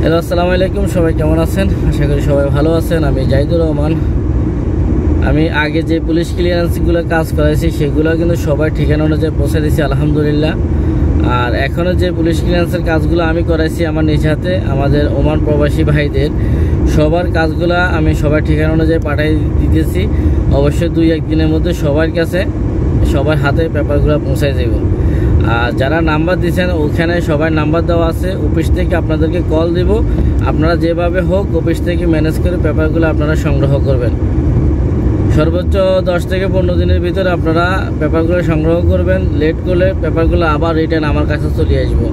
Hello, আসসালামু আলাইকুম। সবাই কেমন আছেন? আশা করি সবাই ভালো আছেন। আমি জাহিদুর রহমান। আমি আগে যে পুলিশ ক্লিয়ারেন্সগুলো কাজ করাইছি সেগুলো কিন্তু সবাই ঠিকানা অনুযায়ী পৌঁছে দিয়েছি, আলহামদুলিল্লাহ। আর এখনও যে পুলিশ ক্লিয়ারেন্সের কাজগুলো আমি করাইছি আমার নিজ হাতে, আমাদের ওমান প্রবাসী ভাইদের সবার কাজগুলো আমি সবার ঠিকানা অনুযায়ী পাঠিয়ে দিতেছি। অবশ্যই 2-1 দিনের মধ্যে সবার কাছে সবার হাতে পেপারগুলো পৌঁছায় যাব। আর যারা নাম্বার দিয়েছেন ওখানে সবার নাম্বার দেওয়া আছে। অফিস থেকে আপনাদেরকে কল দিব, আপনারা যেভাবে হোক অফিস থেকে ম্যানেজ করে পেপারগুলো আপনারা সংগ্রহ করবেন। সর্বোচ্চ 10 থেকে 15 দিনের ভিতরে আপনারা পেপারগুলো সংগ্রহ করবেন। লেট করলে পেপারগুলো আবার রিটার্ন আমার কাছে চলে আসবো।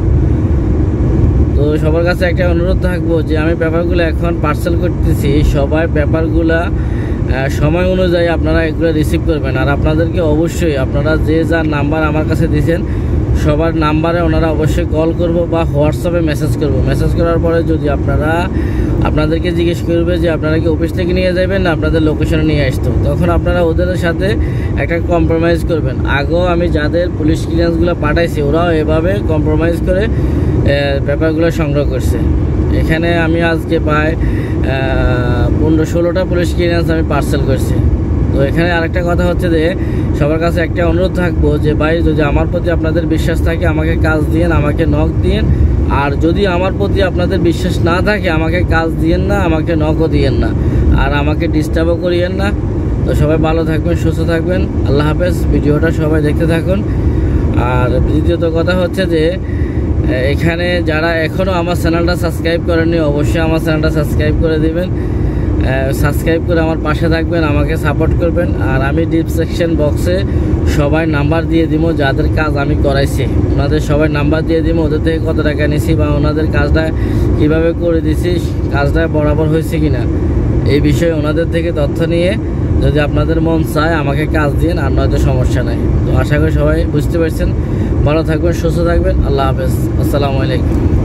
তো সবার কাছে একটা অনুরোধ থাকবো যে আমি পেপারগুলো এখন পার্সেল করতেছি, সবাই পেপারগুলো সময় অনুযায়ী আপনারা এগুলো রিসিভ করবেন। আর আপনাদেরকে অবশ্যই আপনারা যে যার নাম্বার আমার কাছে দিয়েছেন সবার নাম্বারে ওনারা অবশ্যই কল করব বা হোয়াটসঅ্যাপে মেসেজ করব। মেসেজ করার পরে যদি আপনাদেরকে জিজ্ঞেস করবে যে আপনারা কি অফিস থেকে নিয়ে যাবেন না আপনাদের লোকেশনে নিয়ে আসতো, তখন আপনারা ওদের সাথে একটা কম্প্রোমাইজ করবেন। আগেও আমি যাদের পুলিশ ক্লিয়ারেন্সগুলো পাঠাইছি ওরাও এভাবে কম্প্রোমাইজ করে পেপারগুলো সংগ্রহ করছে। এখানে আমি আজকে প্রায় 15-16টা পুলিশ ক্লিয়ারেন্স আমি পার্সেল করছি। তো এখানে আরেকটা কথা হচ্ছে যে সবার কাছে একটা অনুরোধ থাকবো যে ভাই, যদি আমার প্রতি আপনাদের বিশ্বাস থাকে আমাকে কাজ দিয়েন, আমাকে নক দিয়েন। আর যদি আমার প্রতি আপনাদের বিশ্বাস না থাকে আমাকে কাজ দিয়েন না, আমাকে নকও দিয়েন না, আর আমাকে ডিস্টার্বও করিয়েন না। তো সবাই ভালো থাকবেন, সুস্থ থাকবেন। আল্লাহ হাফেজ। ভিডিওটা সবাই দেখতে থাকুন। আর দ্বিতীয়ত কথা হচ্ছে যে এখানে যারা এখনও আমার চ্যানেলটা সাবস্ক্রাইব করেননি অবশ্যই আমার চ্যানেলটা সাবস্ক্রাইব করে দেবেন। সাবস্ক্রাইব করে আমার পাশে থাকবেন, আমাকে সাপোর্ট করবেন। আর আমি ডিসক্রিপশন বক্সে সবাই নাম্বার দিয়ে দিব, যাদের কাজ আমি করাইছি ওনাদের সবাই নাম্বার দিয়ে দিব। ওদের থেকে কত টাকা নিয়েছি বা ওনাদের কাজটা কীভাবে করে দিছি, কাজটা বরাবর হয়েছে কিনা এই বিষয়ে ওনাদের থেকে তথ্য নিয়ে যদি আপনাদের মন চায় আমাকে কাজ দিন, আর নয়তো সমস্যা নাই। তো আশা করি সবাই বুঝতে পারছেন। ভালো থাকবেন, সুস্থ থাকবেন। আল্লাহ হাফেজ। আসসালামু আলাইকুম।